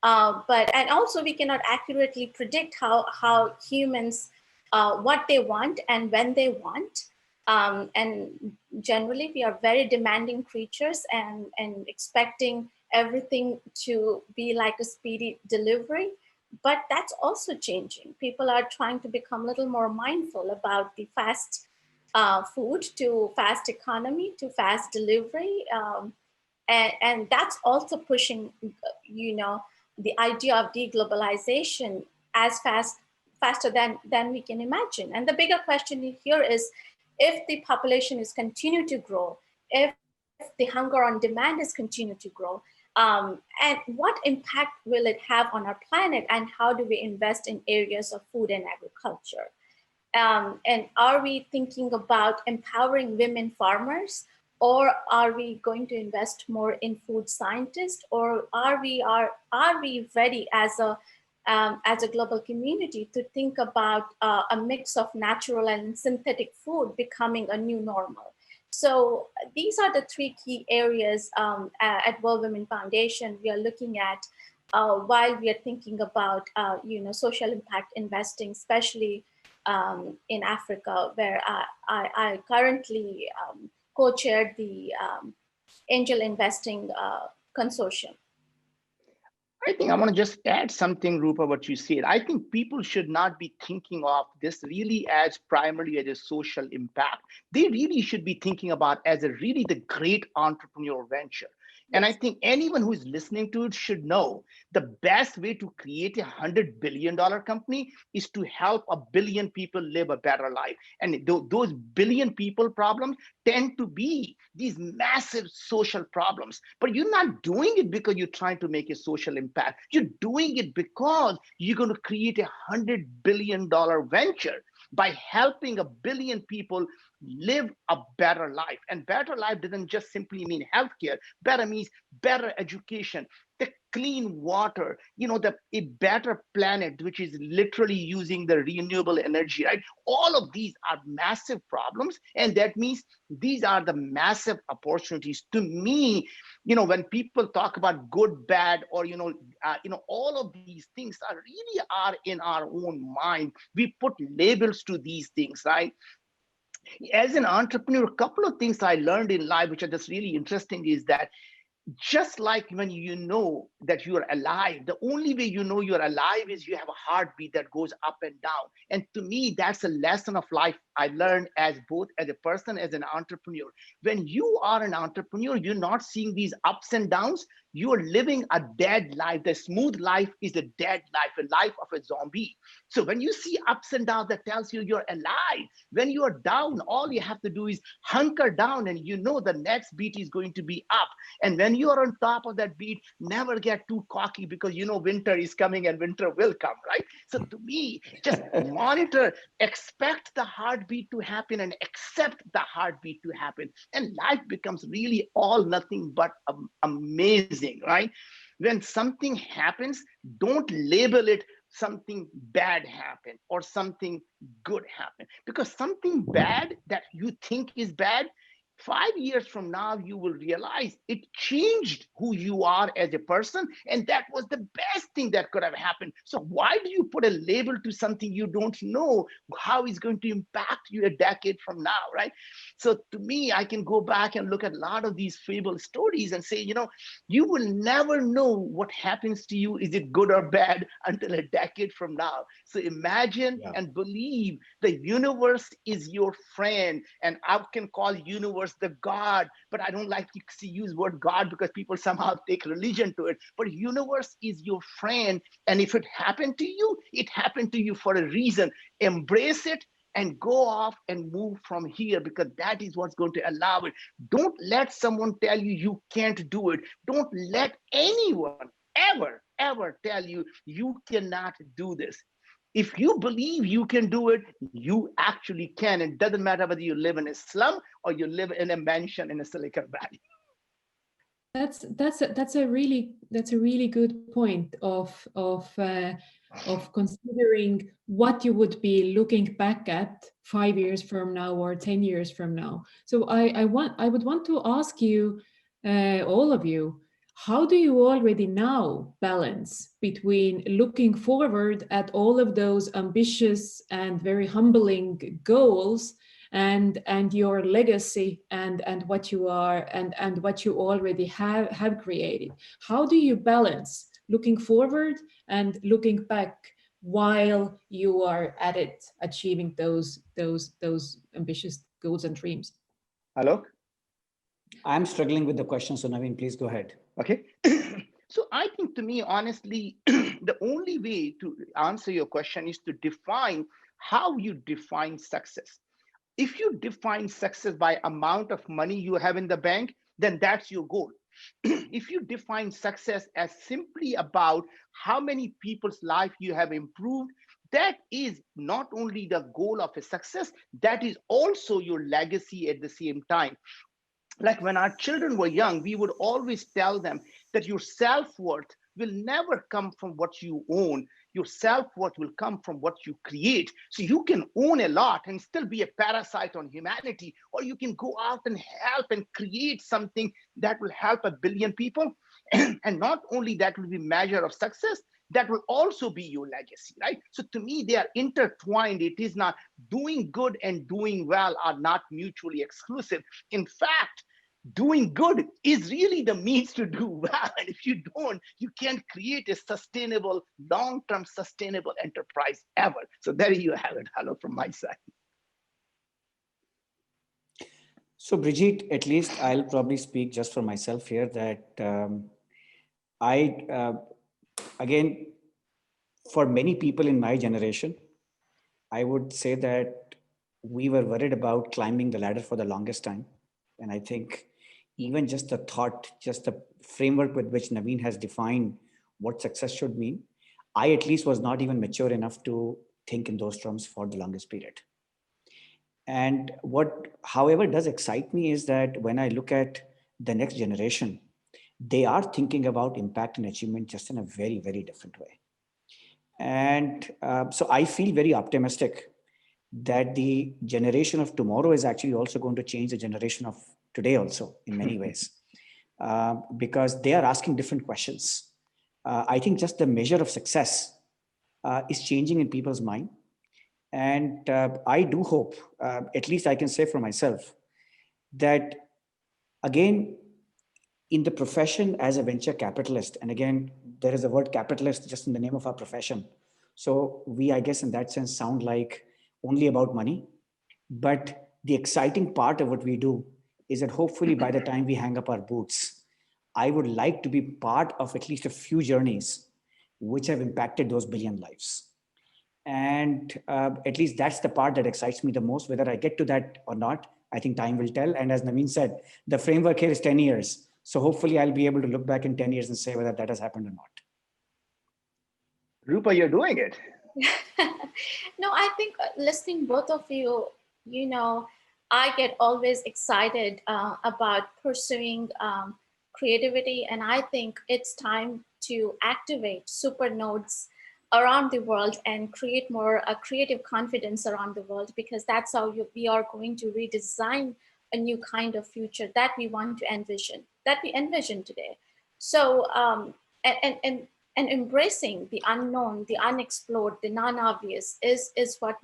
[SPEAKER 4] And also we cannot accurately predict how humans, what they want and when they want. And generally we are very demanding creatures and expecting everything to be like a speedy delivery. But that's also changing. People are trying to become a little more mindful about the fast food to fast economy to fast delivery. And that's also pushing, you know, the idea of deglobalization as faster than we can imagine. And the bigger question here is, if the population is continue to grow, if the hunger on demand is continue to grow, and what impact will it have on our planet, and how do we invest in areas of food and agriculture? And are we thinking about empowering women farmers, or are we going to invest more in food scientists, or are we ready as a global community to think about a mix of natural and synthetic food becoming a new normal? So these are the three key areas at World Women Foundation we are looking at while we are thinking about social impact investing, especially in Africa, where I currently co-chaired the Angel Investing Consortium.
[SPEAKER 2] I think I want to just add something, Rupa, what you said. I think people should not be thinking of this really as primarily as a social impact. They really should be thinking about as a really the great entrepreneurial venture. And I think anyone who is listening to it should know the best way to create $100 billion company is to help 1 billion people live a better life. And those billion people problems tend to be these massive social problems. But you're not doing it because you're trying to make a social impact. You're doing it because you're going to create $100 billion venture by helping 1 billion people live a better life. And better life doesn't just simply mean healthcare. Better means better education, the clean water, a better planet, which is literally using the renewable energy, right? All of these are massive problems. And that means these are the massive opportunities. To me, when people talk about good, bad, or, all of these things are in our own mind. We put labels to these things, right? As an entrepreneur, a couple of things I learned in life, which are just really interesting, is that just like when you know that you're alive, the only way you know you're alive is you have a heartbeat that goes up and down. And to me, that's a lesson of life I learned as both as a person, as an entrepreneur. When you are an entrepreneur, you're not seeing these ups and downs. You're living a dead life. The smooth life is a dead life, a life of a zombie. So when you see ups and downs, that tells you you're alive. When you are down, all you have to do is hunker down, and the next beat is going to be up. And when you are on top of that beat, never get too cocky, because winter is coming and winter will come, right? So to me, just monitor, expect the heartbeat to happen and accept the heartbeat to happen. And life becomes really all nothing but amazing, right? When something happens, don't label it something bad happened or something good happened, because something bad that you think is bad, 5 years from now, you will realize it changed who you are as a person. And that was the best thing that could have happened. So why do you put a label to something you don't know how it's going to impact you a decade from now, right? So to me, I can go back and look at a lot of these fable stories and say, you will never know what happens to you. Is it good or bad until a decade from now? So imagine and believe the universe is your friend. And I can call universe the God, but I don't like to use word God because people somehow take religion to it. But universe is your friend. And if it happened to you, it happened to you for a reason. Embrace it and go off and move from here, because that is what's going to allow it. Don't let someone tell you you can't do it. Don't let anyone ever tell you you cannot do this. If you believe you can do it, you actually can. It doesn't matter whether you live in a slum or you live in a mansion in a Silicon Valley.
[SPEAKER 1] That's a really good point of considering what you would be looking back at 5 years from now or 10 years from now. So I would want to ask you, all of you, how do you already now balance between looking forward at all of those ambitious and very humbling goals and your legacy and what you are and what you already have created? How do you balance looking forward and looking back while you are at it, achieving those ambitious goals and dreams?
[SPEAKER 2] Hello?
[SPEAKER 3] I'm struggling with the question, so Naveen, please go ahead.
[SPEAKER 2] Okay. So I think, to me, honestly, the only way to answer your question is to define how you define success. If you define success by amount of money you have in the bank, then that's your goal. If you define success as simply about how many people's life you have improved, that is not only the goal of a success, that is also your legacy at the same time. Like when our children were young, we would always tell them that your self-worth will never come from what you own. Your self-worth will come from what you create. So you can own a lot and still be a parasite on humanity, or you can go out and help and create something that will help a billion people. And not only that will be measure of success, that will also be your legacy, right? So to me, they are intertwined. It is not, doing good and doing well are not mutually exclusive. In fact, doing good is really the means to do well. And if you don't, you can't create a sustainable, long-term sustainable enterprise ever. So there you have it. Hello from my side.
[SPEAKER 3] So Brigitte, at least I'll probably speak just for myself here that again, for many people in my generation, I would say that we were worried about climbing the ladder for the longest time. And I think even just the thought, just the framework with which Naveen has defined what success should mean, I at least was not even mature enough to think in those terms for the longest period. And what, however, does excite me is that when I look at the next generation, they are thinking about impact and achievement just in a very, very different way. And so I feel very optimistic that the generation of tomorrow is actually also going to change the generation of today also in many ways, because they are asking different questions. I think just the measure of success is changing in people's mind. And I do hope, at least I can say for myself, that again, in the profession as a venture capitalist, and again, there is a word capitalist just in the name of our profession. So we, I guess, in that sense, sound like only about money. But the exciting part of what we do is that hopefully by the time we hang up our boots, I would like to be part of at least a few journeys which have impacted those billion lives. And at least that's the part that excites me the most. Whether I get to that or not, I think time will tell. And as Naveen said, the framework here is 10 years. So hopefully I'll be able to look back in 10 years and say whether that has happened or not.
[SPEAKER 2] Rupa, you're doing it.
[SPEAKER 4] No, I think listening both of you, you know, I get always excited about pursuing creativity. And I think it's time to activate super nodes around the world and create more creative confidence around the world, because that's how we are going to redesign a new kind of future that we want to envision, that we envision today. So, and embracing the unknown, the unexplored, the non-obvious is what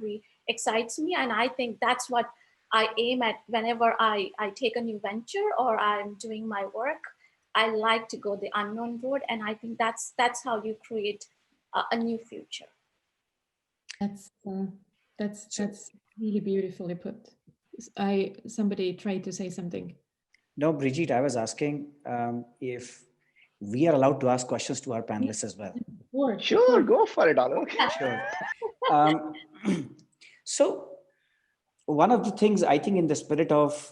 [SPEAKER 4] excites me. And I think that's what I aim at whenever I take a new venture or I'm doing my work. I like to go the unknown road. And I think that's how you create a new future.
[SPEAKER 1] That's really beautifully put. Somebody tried to say something.
[SPEAKER 3] No, Brigitte, I was asking if we are allowed to ask questions to our panelists as well.
[SPEAKER 2] Sure, go for it, Alok.
[SPEAKER 3] Sure. So one of the things I think in the spirit of,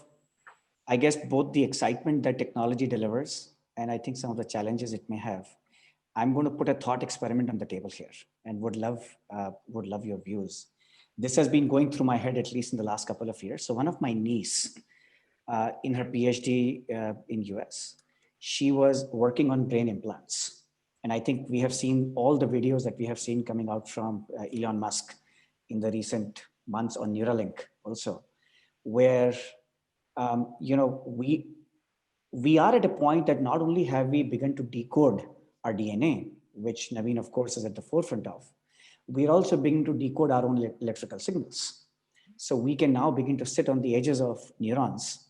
[SPEAKER 3] I guess, both the excitement that technology delivers and I think some of the challenges it may have, I'm going to put a thought experiment on the table here and would love your views. This has been going through my head at least in the last couple of years. So one of my niece in her PhD in US, she was working on brain implants. And I think we have seen all the videos that we have seen coming out from Elon Musk in the recent months on Neuralink also, where, we are at a point that not only have we begun to decode our DNA, which Naveen, of course, is at the forefront of, we're also beginning to decode our own electrical signals. So we can now begin to sit on the edges of neurons,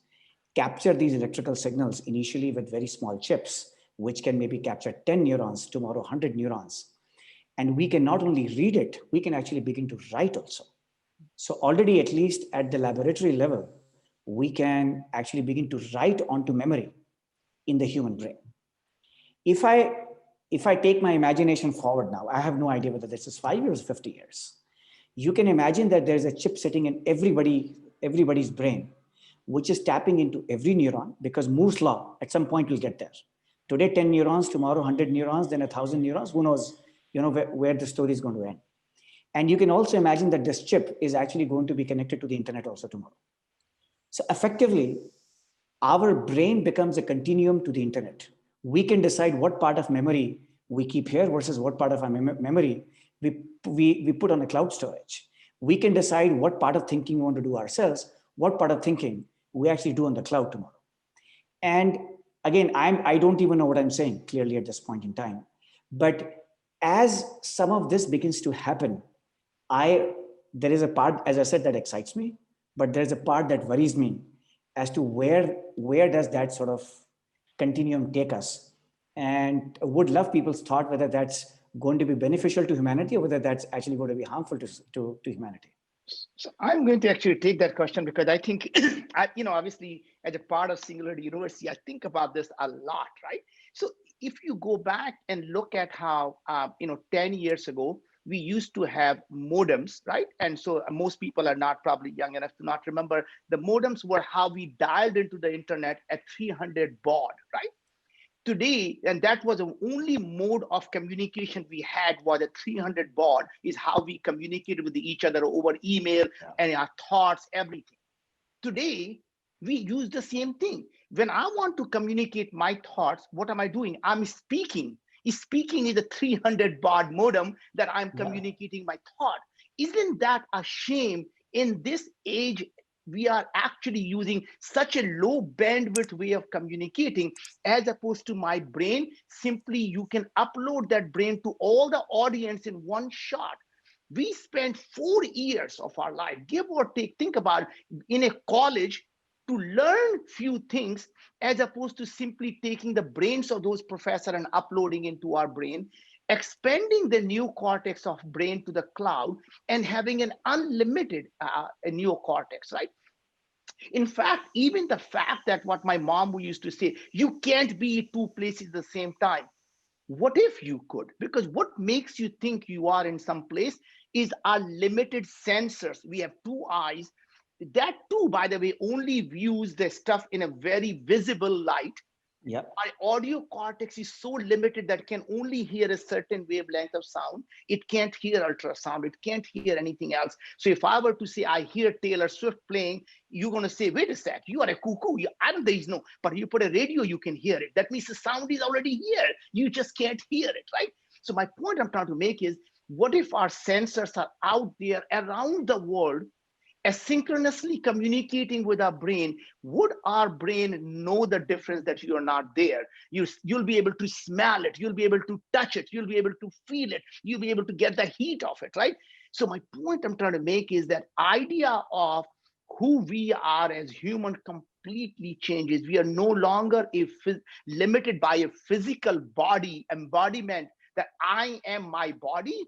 [SPEAKER 3] capture these electrical signals initially with very small chips, which can maybe capture 10 neurons, tomorrow 100 neurons. And we can not only read it, we can actually begin to write also. So already, at least at the laboratory level, we can actually begin to write onto memory in the human brain. If I take my imagination forward now, I have no idea whether this is 5 years or 50 years. You can imagine that there's a chip sitting in everybody's brain, which is tapping into every neuron, because Moore's law, at some point we'll get there. Today, 10 neurons, tomorrow, 100 neurons, then 1,000 neurons, who knows, where the story is going to end. And you can also imagine that this chip is actually going to be connected to the internet also tomorrow. So effectively, our brain becomes a continuum to the internet. We can decide what part of memory we keep here versus what part of our memory we put on a cloud storage. We can decide what part of thinking we want to do ourselves, what part of thinking we actually do on the cloud tomorrow. And again, I don't even know what I'm saying clearly at this point in time. But as some of this begins to happen, there is a part, as I said, that excites me, but there's a part that worries me as to where does that sort of continuum take us? And would love people's thought whether that's going to be beneficial to humanity or whether that's actually going to be harmful to humanity.
[SPEAKER 2] So I'm going to actually take that question because I think, obviously as a part of Singularity University, I think about this a lot, right? So if you go back and look at how, 10 years ago, we used to have modems, right? And so most people are not probably young enough to not remember, the modems were how we dialed into the internet at 300 baud, right? Today, and that was the only mode of communication we had, was a 300 baud, is how we communicated with each other over email and our thoughts, everything. Today, we use the same thing. When I want to communicate my thoughts, what am I doing? I'm speaking. Speaking is a 300 baud modem that I'm communicating my thought. Isn't that a shame? In this age, we are actually using such a low bandwidth way of communicating, as opposed to my brain. Simply, you can upload that brain to all the audience in one shot. We spent 4 years of our life, give or take, think about it, in a college to learn few things, as opposed to simply taking the brains of those professors and uploading into our brain, expanding the neocortex of brain to the cloud and having an unlimited neocortex, right? In fact, even the fact that what my mom used to say, you can't be in 2 places at the same time. What if you could? Because what makes you think you are in some place is our limited sensors. We have 2 eyes. That too, by the way, only views the stuff in a very visible light.
[SPEAKER 3] Yep.
[SPEAKER 2] My audio cortex is so limited that it can only hear a certain wavelength of sound. It can't hear ultrasound. It can't hear anything else. So if I were to say, I hear Taylor Swift playing, you're going to say, wait a sec, you are a cuckoo. There is no, but you put a radio, you can hear it. That means the sound is already here. You just can't hear it, right? So my point I'm trying to make is, what if our sensors are out there around the world, asynchronously communicating with our brain? Would our brain know the difference that you are not there? You'll be able to smell it. You'll be able to touch it. You'll be able to feel it. You'll be able to get the heat of it, right? So my point I'm trying to make is that idea of who we are as human completely changes. We are no longer limited by a physical body embodiment that I am my body.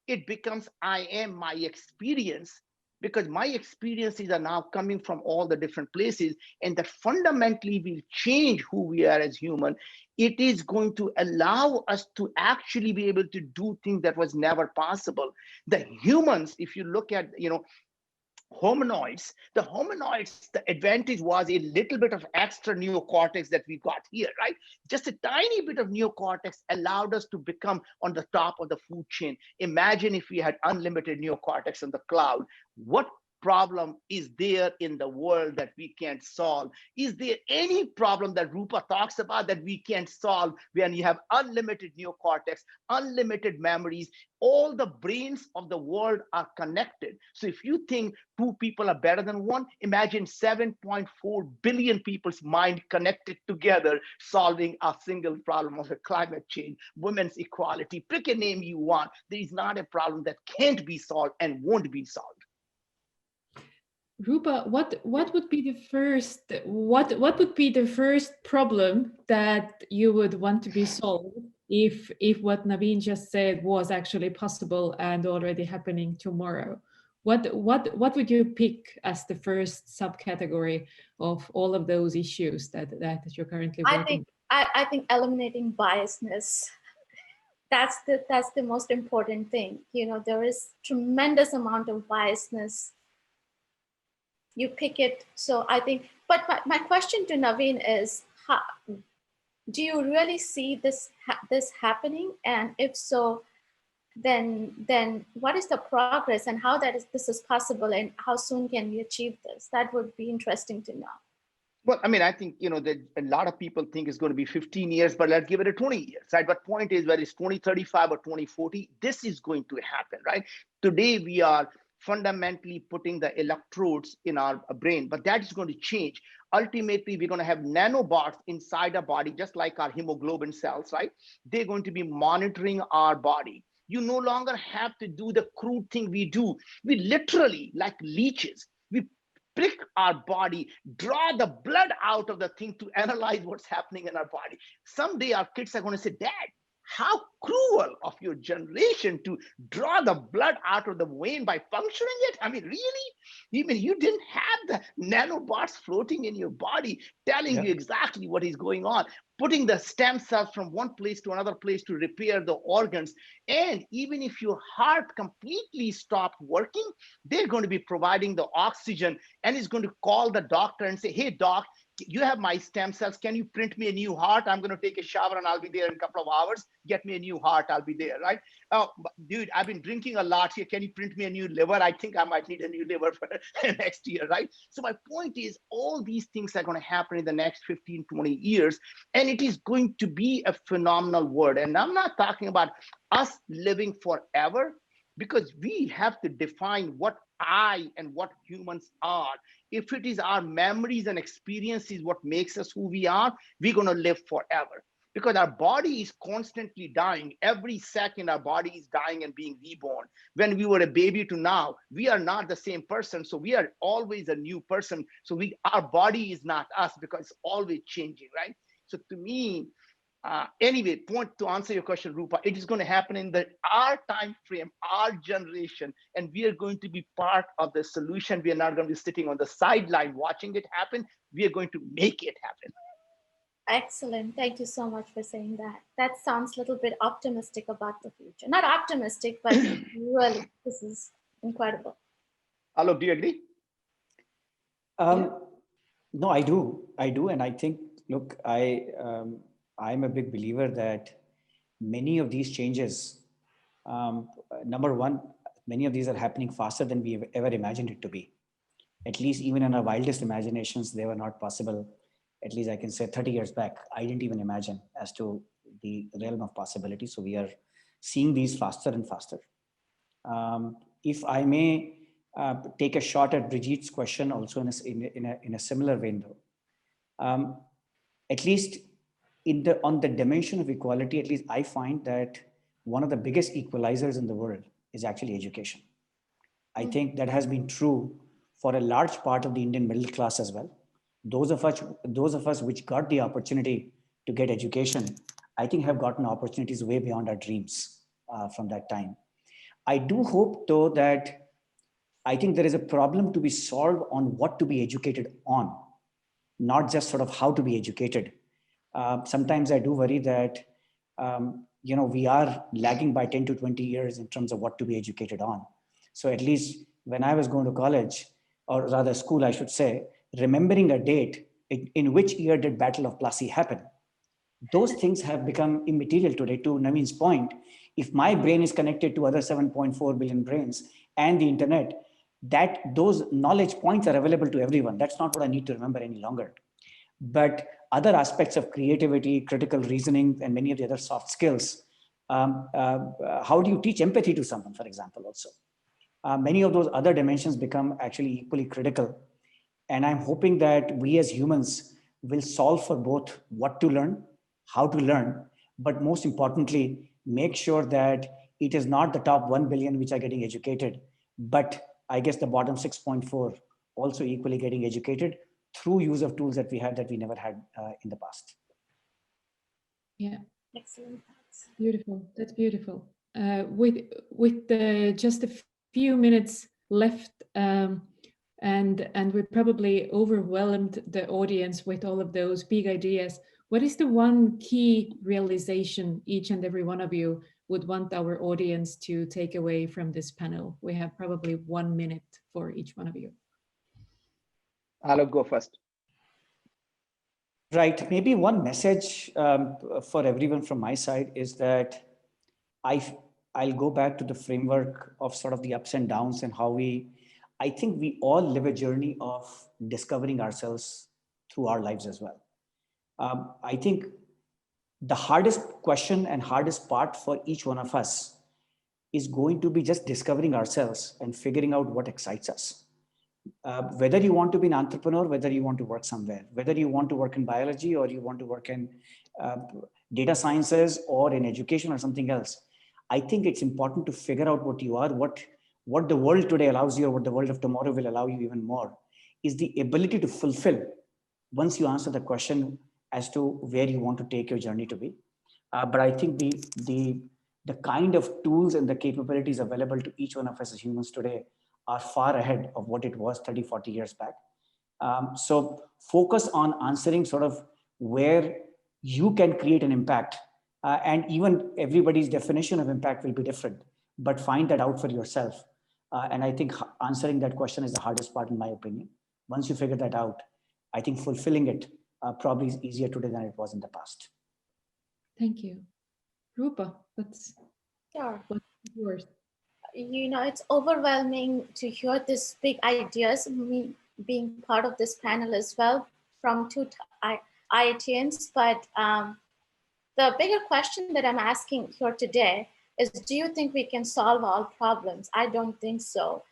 [SPEAKER 2] It becomes I am my experience, because my experiences are now coming from all the different places, and that fundamentally will change who we are as human. It is going to allow us to actually be able to do things that was never possible. The humans, if you look at, hominoids, the advantage was a little bit of extra neocortex that we got here, right? Just a tiny bit of neocortex allowed us to become on the top of the food chain. Imagine if we had unlimited neocortex in the cloud. What problem is there in the world that we can't solve? Is there any problem that Rupa talks about that we can't solve when you have unlimited neocortex, unlimited memories? All the brains of the world are connected. So if you think 2 people are better than 1, imagine 7.4 billion people's mind connected together, solving a single problem of climate change, women's equality, pick a name you want. There is not a problem that can't be solved and won't be solved.
[SPEAKER 1] Rupa, what would be the first problem that you would want to be solved if what Naveen just said was actually possible and already happening tomorrow? What would you pick as the first subcategory of all of those issues that you're currently working?
[SPEAKER 4] I think eliminating biasness. That's the most important thing. There is tremendous amount of biasness. You pick it. So I think But my question to Naveen is, how, do you really see this this happening? And if so, then what is the progress and how this is possible, and how soon can we achieve this? That would be interesting to know.
[SPEAKER 2] Well, I mean, I think, that a lot of people think it's going to be 15 years, but let's give it a 20 years, right? But point is, whether it's 2035 or 2040, this is going to happen, right? Today, we are fundamentally putting the electrodes in our brain, but that is going to change. Ultimately, we're going to have nanobots inside our body, just like our hemoglobin cells, right? They're going to be monitoring our body. You no longer have to do the crude thing we do. We literally, like leeches, we prick our body, draw the blood out of the thing to analyze what's happening in our body. Someday our kids are going to say, Dad, how cruel of your generation to draw the blood out of the vein by puncturing it. I mean, really? Even you didn't have the nanobots floating in your body telling you exactly what is going on, putting the stem cells from one place to another place to repair the organs. And even if your heart completely stopped working, they're going to be providing the oxygen, and it's going to call the doctor and say, hey, doc, you have my stem cells. Can you print me a new heart? I'm going to take a shower and I'll be there in a couple of hours. Get me a new heart. I'll be there, right? Oh, dude, I've been drinking a lot here. Can you print me a new liver? I think I might need a new liver for next year, right? So my point is, all these things are going to happen in the next 15, 20 years. And it is going to be a phenomenal world. And I'm not talking about us living forever, because we have to define what I and what humans are. If it is our memories and experiences what makes us who we are, we're going to live forever, because our body is constantly dying. Every second our body is dying and being reborn. When we were a baby to now, we are not the same person. So we are always a new person. So our body is not us, because it's always changing, right? So to me, anyway, point to answer your question, Rupa, it is going to happen in our time frame, our generation, and we are going to be part of the solution. We are not going to be sitting on the sideline watching it happen. We are going to make it happen.
[SPEAKER 4] Excellent. Thank you so much for saying that. That sounds a little bit optimistic about the future. Not optimistic, but really, this is incredible.
[SPEAKER 2] Alok, do you agree?
[SPEAKER 3] No, I do. And I think, look, I'm a big believer that many of these changes, number one, many of these are happening faster than we ever imagined it to be. At least even in our wildest imaginations, they were not possible. At least I can say 30 years back, I didn't even imagine as to the realm of possibility. So we are seeing these faster and faster. If I may take a shot at Brigitte's question also in a similar vein though, at least on the dimension of equality, at least I find that one of the biggest equalizers in the world is actually education. I think that has been true for a large part of the Indian middle class as well. Those of us which got the opportunity to get education, I think have gotten opportunities way beyond our dreams from that time. I do hope though that I think there is a problem to be solved on what to be educated on, not just sort of how to be educated. Sometimes I do worry that, we are lagging by 10 to 20 years in terms of what to be educated on. So at least when I was going to college, or rather school, I should say, remembering a date, in which year did Battle of Plassey happen? Those things have become immaterial today. To Naveen's point, if my brain is connected to other 7.4 billion brains and the internet, those knowledge points are available to everyone. That's not what I need to remember any longer. But other aspects of creativity, critical reasoning, and many of the other soft skills, how do you teach empathy to someone, for example, also? Many of those other dimensions become actually equally critical. And I'm hoping that we as humans will solve for both what to learn, how to learn, but most importantly, make sure that it is not the top 1 billion which are getting educated, but I guess the bottom 6.4 also equally getting educated through use of tools that we have that we never had in the past.
[SPEAKER 1] Yeah.
[SPEAKER 4] Excellent.
[SPEAKER 1] Beautiful. That's beautiful. With just a few minutes left, and we probably overwhelmed the audience with all of those big ideas. What is the one key realization each and every one of you would want our audience to take away from this panel? We have probably 1 minute for each one of you.
[SPEAKER 2] Alok, go first.
[SPEAKER 3] Right. Maybe one message for everyone from my side is that I'll go back to the framework of sort of the ups and downs and how I think we all live a journey of discovering ourselves through our lives as well. I think the hardest question and hardest part for each one of us is going to be just discovering ourselves and figuring out what excites us. Whether you want to be an entrepreneur, whether you want to work somewhere, whether you want to work in biology or you want to work in data sciences or in education or something else, I think it's important to figure out what you are, what the world today allows you, or what the world of tomorrow will allow you even more, is the ability to fulfill once you answer the question as to where you want to take your journey to be. But I think the kind of tools and the capabilities available to each one of us as humans today are far ahead of what it was 30, 40 years back. So focus on answering sort of where you can create an impact. And even everybody's definition of impact will be different, but find that out for yourself. And I think answering that question is the hardest part, in my opinion. Once you figure that out, I think fulfilling it probably is easier today than it was in the past.
[SPEAKER 1] Thank you. Rupa, what's yours?
[SPEAKER 4] You know, it's overwhelming to hear these big ideas, me being part of this panel as well from two IITians, but the bigger question that I'm asking here today is, do you think we can solve all problems? I don't think so.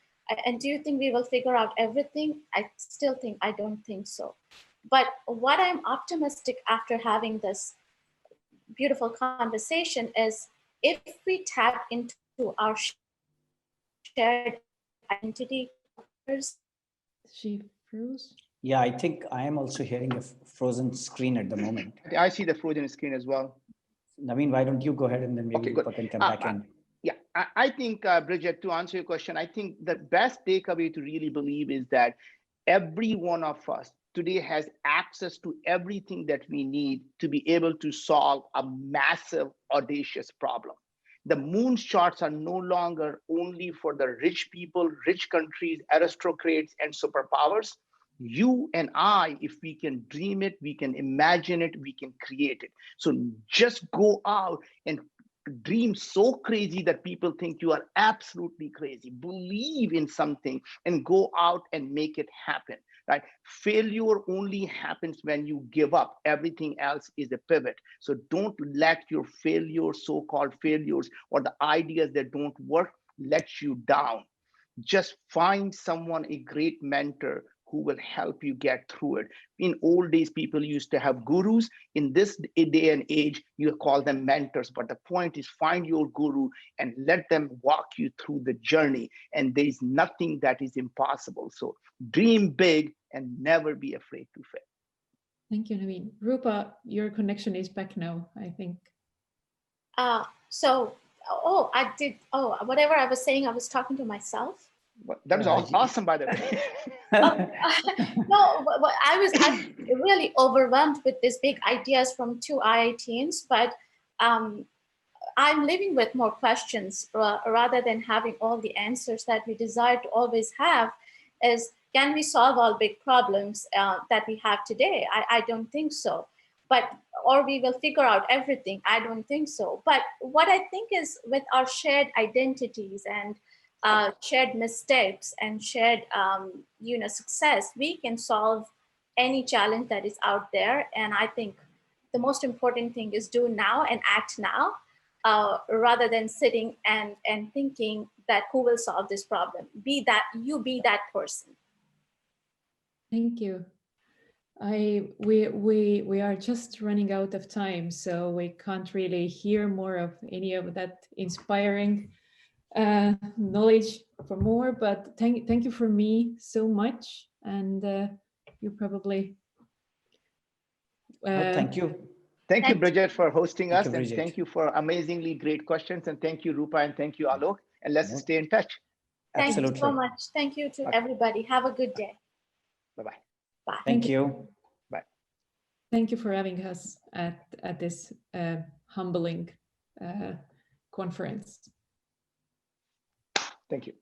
[SPEAKER 4] And do you think we will figure out everything? I still think I don't think so. But what I'm optimistic after having this beautiful conversation is, if we tap into our shared identity.
[SPEAKER 1] She froze?
[SPEAKER 3] Yeah, I think I am also hearing a frozen screen at the moment.
[SPEAKER 2] I see the frozen screen as well.
[SPEAKER 3] Naveen, why don't you go ahead and then maybe Rupa can come back in.
[SPEAKER 2] Yeah, I think, Bridget, to answer your question, I think the best takeaway to really believe is that every one of us today has access to everything that we need to be able to solve a massive, audacious problem. The moonshots are no longer only for the rich people, rich countries, aristocrats, and superpowers. You and I, if we can dream it, we can imagine it, we can create it. So just go out and dream so crazy that people think you are absolutely crazy. Believe in something and go out and make it happen, right? Failure only happens when you give up. Everything else is a pivot. So don't let your failures, so-called failures, or the ideas that don't work, let you down. Just find someone, a great mentor, who will help you get through it. In old days, people used to have gurus. In this day and age, you call them mentors. But the point is, find your guru and let them walk you through the journey. And there's nothing that is impossible. So dream big and never be afraid to fail.
[SPEAKER 1] Thank you, Naveen. Rupa, your connection is back now, I think.
[SPEAKER 4] Whatever I was saying, I was talking to myself.
[SPEAKER 2] That was awesome, by the way.
[SPEAKER 4] No, I was really overwhelmed with these big ideas from two IITians, but I'm living with more questions rather than having all the answers that we desire to always have. Is, can we solve all big problems that we have today? I don't think so. Or we will figure out everything. I don't think so. But what I think is, with our shared identities and shared mistakes and shared success, we can solve any challenge that is out there. And I think the most important thing is do now and act now, rather than sitting and thinking that who will solve this problem. Be that person.
[SPEAKER 1] Thank you. We are just running out of time, so we can't really hear more of any of that inspiring knowledge for more, but thank you for me so much. And you probably
[SPEAKER 3] thank you.
[SPEAKER 2] Thank you, Bridget, for hosting us, and
[SPEAKER 3] Bridget.
[SPEAKER 2] thank you for amazingly great questions, and thank you, Rupa, and thank you, Alok, and let's stay in touch.
[SPEAKER 4] Thank you so much. Thank you to everybody. Have a good day.
[SPEAKER 2] Bye-bye.
[SPEAKER 4] Bye.
[SPEAKER 3] Thank you.
[SPEAKER 2] Bye.
[SPEAKER 1] Thank you for having us at this humbling conference.
[SPEAKER 2] Thank you.